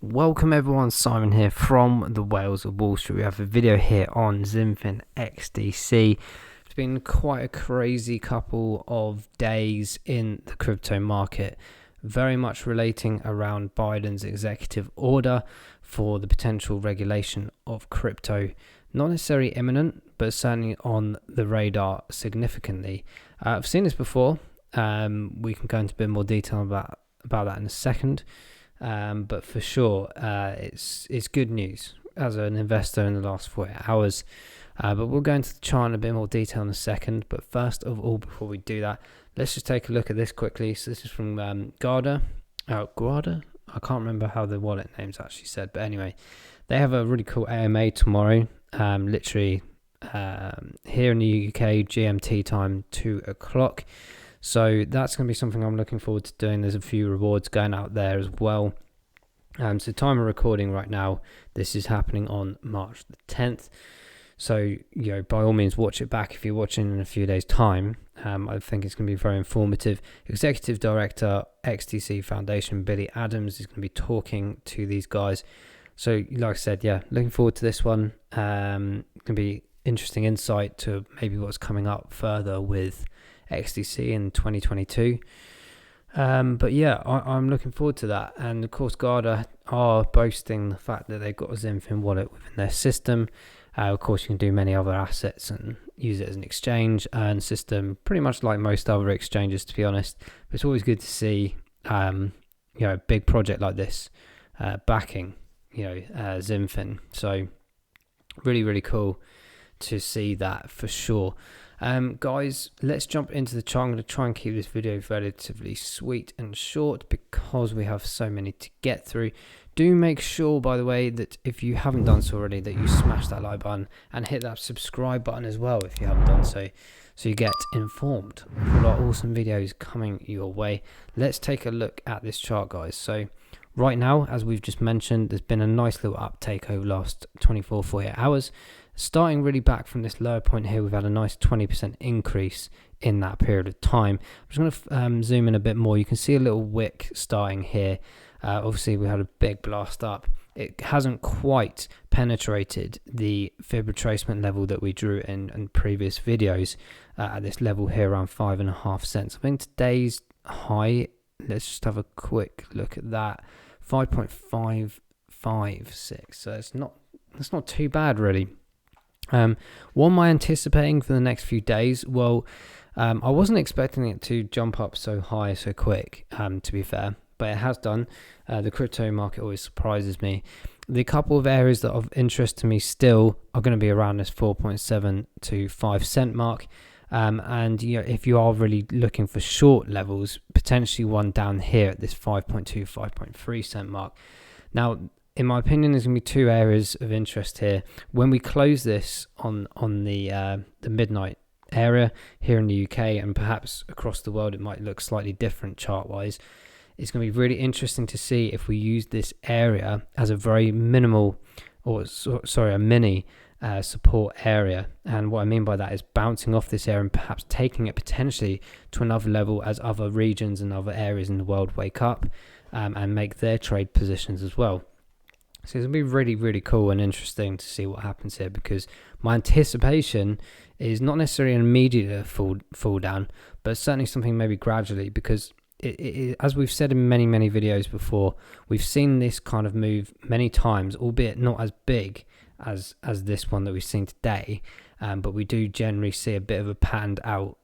Welcome everyone, Simon here from the Wales of Wall Street. We have a video here on XinFin XDC. It's been quite a crazy couple of days in the crypto market, very much relating around Biden's executive order for the potential regulation of crypto. Not necessarily imminent, but certainly on the radar significantly. I've seen this before. We can go into a bit more detail about that in a second. But for sure, it's good news as an investor in the last 48 hours. But we'll go into the chart in a bit more detail in a second. But first of all, before we do that, let's just take a look at this quickly. So this is from Guarda. Guarda? I can't remember how the wallet name's actually said. But anyway, they have a really cool AMA tomorrow. Literally here in the UK, GMT time, 2 o'clock. So that's going to be something I'm looking forward to doing. There's a few rewards going out there as well. So time of recording right now, this is happening on March the 10th. So, by all means, watch it back if you're watching in a few days' time. I think it's going to be very informative. Executive Director, XDC Foundation, Billy Adams, is going to be talking to these guys. So, like I said, looking forward to this one. It can be interesting insight to maybe what's coming up further with XDC in 2022. But I'm looking forward to that. And of course, Guarda are boasting the fact that they've got a XinFin wallet within their system. Of course, you can do many other assets and use it as an exchange and system, pretty much like most other exchanges, to be honest. But it's always good to see, a big project like this backing, XinFin. So really, really cool to see that for sure. Guys, let's jump into the chart. I'm going to try and keep this video relatively sweet and short because we have so many to get through. Do make sure, by the way, that if you haven't done so already, that you smash that like button and hit that subscribe button as well if you haven't done so you get informed for a lot of awesome videos coming your way. Let's take a look at this chart, guys. So right now, as we've just mentioned, there's been a nice little uptake over the last 48 hours. Starting really back from this lower point here, we've had a nice 20% increase in that period of time. I'm just going to zoom in a bit more. You can see a little wick starting here. Obviously, we had a big blast up. It hasn't quite penetrated the fib retracement level that we drew in previous videos at this level here around 5.5 cents. I think today's high, let's just have a quick look at that, 5.556. So it's not too bad really. What am I anticipating for the next few days? Well, I wasn't expecting it to jump up so high so quick, to be fair, but it has done. The crypto market always surprises me. The couple of areas that are of interest to me still are going to be around this 4.7 to 5 cent mark. And if you are really looking for short levels, potentially one down here at this 5.2, 5.3 cent mark. Now, in my opinion, there's going to be two areas of interest here. When we close this on the midnight area here in the UK and perhaps across the world, it might look slightly different chart-wise. It's going to be really interesting to see if we use this area as a very minimal, a mini support area. And what I mean by that is bouncing off this area and perhaps taking it potentially to another level as other regions and other areas in the world wake up and make their trade positions as well. So it's going to be really, really cool and interesting to see what happens here, because my anticipation is not necessarily an immediate fall down, but certainly something maybe gradually, because it, as we've said in many, many videos before, we've seen this kind of move many times, albeit not as big as this one that we've seen today, but we do generally see a bit of a patterned out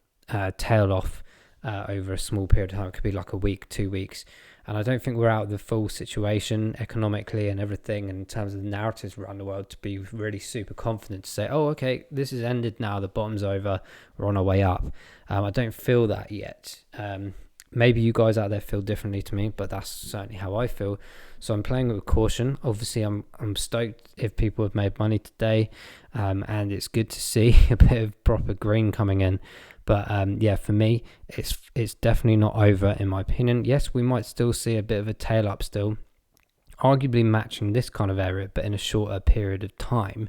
tail off over a small period of time. It could be like a week, 2 weeks. And I don't think we're out of the full situation economically and everything in terms of the narratives around the world to be really super confident to say, oh, okay, this is ended now, the bottom's over, we're on our way up. I don't feel that yet. Maybe you guys out there feel differently to me, but that's certainly how I feel. So I'm playing with caution. Obviously, I'm stoked if people have made money today, and it's good to see a bit of proper green coming in. But for me, it's definitely not over in my opinion. Yes, we might still see a bit of a tail up still, arguably matching this kind of area, but in a shorter period of time.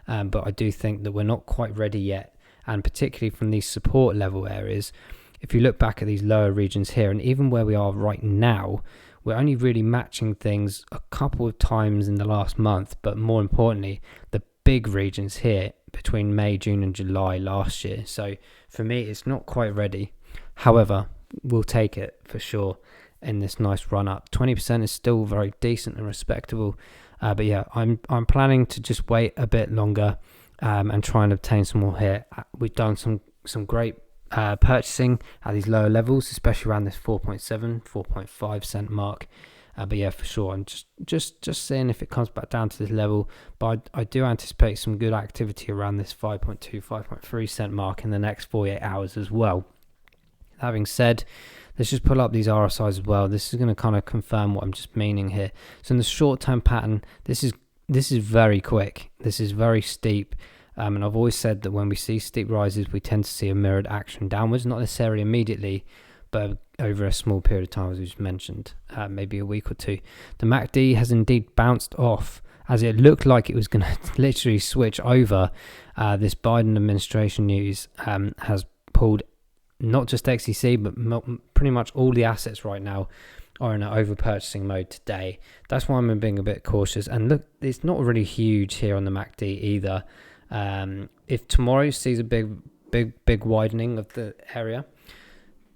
But I do think that we're not quite ready yet, and particularly from these support level areas. If you look back at these lower regions here, and even where we are right now, we're only really matching things a couple of times in the last month, but more importantly, the big regions here between May, June and July last year. So for me, it's not quite ready. However, we'll take it for sure in this nice run up. 20% is still very decent and respectable. But yeah, I'm planning to just wait a bit longer and try and obtain some more here. We've done some great purchasing at these lower levels, especially around this 4.5 cent mark. But yeah, for sure, I'm just seeing if it comes back down to this level. But I do anticipate some good activity around this 5.3 cent mark in the next 48 hours as well. Having said, let's just pull up these RSIs as well. This is going to kind of confirm what I'm just meaning here. So in the short-term pattern, this is very quick. This is very steep. And I've always said that when we see steep rises, we tend to see a mirrored action downwards, not necessarily immediately, but over a small period of time, as we just mentioned, maybe a week or two. The MACD has indeed bounced off, as it looked like it was going to literally switch over. This Biden administration news has pulled not just XDC, but pretty much all the assets right now are in an over-purchasing mode today. That's why I'm being a bit cautious. And look, it's not really huge here on the MACD either. If tomorrow sees a big widening of the area,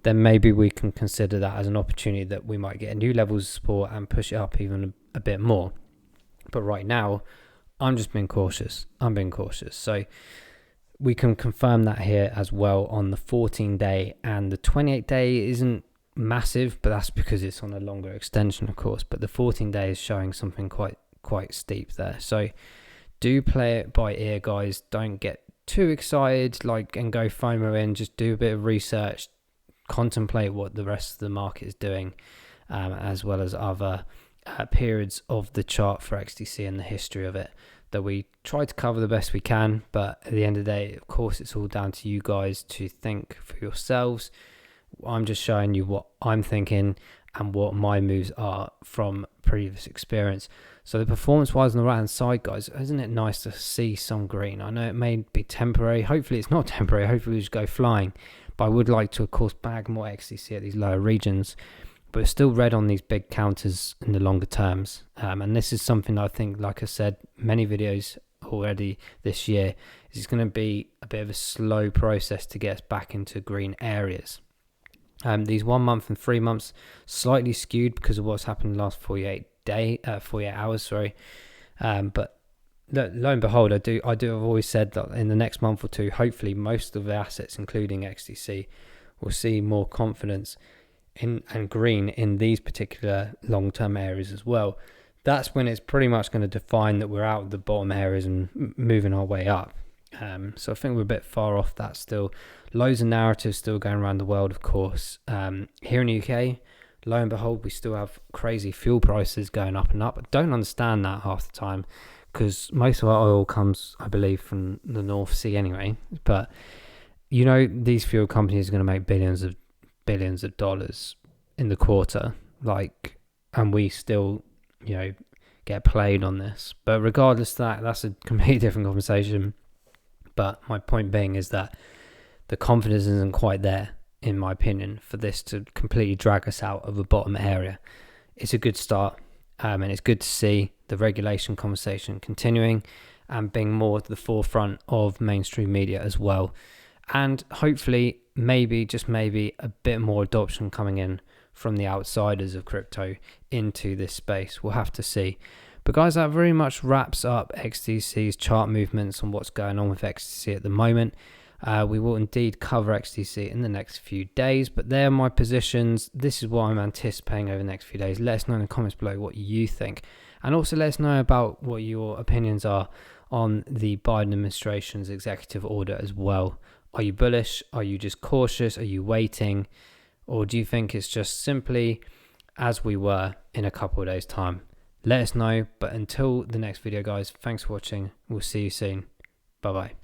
then maybe we can consider that as an opportunity that we might get a new levels of support and push it up even a bit more. But right now, I'm just being cautious. I'm being cautious. So we can confirm that here as well on the 14-day, and the 28-day isn't massive, but that's because it's on a longer extension, of course. But the 14-day is showing something quite steep there. So do play it by ear, guys. Don't get too excited and go FOMO in. Just do a bit of research, contemplate what the rest of the market is doing, as well as other periods of the chart for XDC and the history of it that we try to cover the best we can. But at the end of the day, of course, it's all down to you guys to think for yourselves. I'm just showing you what I'm thinking and what my moves are from previous experience. So the performance wise on the right hand side, guys, isn't it nice to see some green? I know it may be temporary. Hopefully it's not temporary. Hopefully we just go flying. But I would like to, of course, bag more XDC at these lower regions. But it's still red on these big counters in the longer terms. And this is something that I think, like I said, many videos already this year, is going to be a bit of a slow process to get us back into green areas. These 1 month and 3 months slightly skewed because of what's happened in the last 48 hours. But lo and behold, I've always said that in the next month or two, hopefully most of the assets, including XDC, will see more confidence in and green in these particular long-term areas as well. That's when it's pretty much going to define that we're out of the bottom areas and moving our way up. So I think we're a bit far off that still. Loads of narratives still going around the world, of course. Here in the UK, lo and behold, we still have crazy fuel prices going up and up. I don't understand that half the time, because most of our oil comes, I believe, from the North Sea anyway. But you know, these fuel companies are going to make billions of dollars in the quarter, and we still, get played on this. But regardless of that, that's a completely different conversation. But my point being is that the confidence isn't quite there, in my opinion, for this to completely drag us out of a bottom area. It's a good start, and it's good to see the regulation conversation continuing and being more at the forefront of mainstream media as well. And hopefully, just maybe, a bit more adoption coming in from the outsiders of crypto into this space. We'll have to see. But guys, that very much wraps up XDC's chart movements and what's going on with XDC at the moment. We will indeed cover XDC in the next few days, but they're my positions. This is what I'm anticipating over the next few days. Let us know in the comments below what you think. And also let us know about what your opinions are on the Biden administration's executive order as well. Are you bullish? Are you just cautious? Are you waiting? Or do you think it's just simply as we were in a couple of days' time? Let us know. But until the next video, guys, thanks for watching. We'll see you soon. Bye-bye.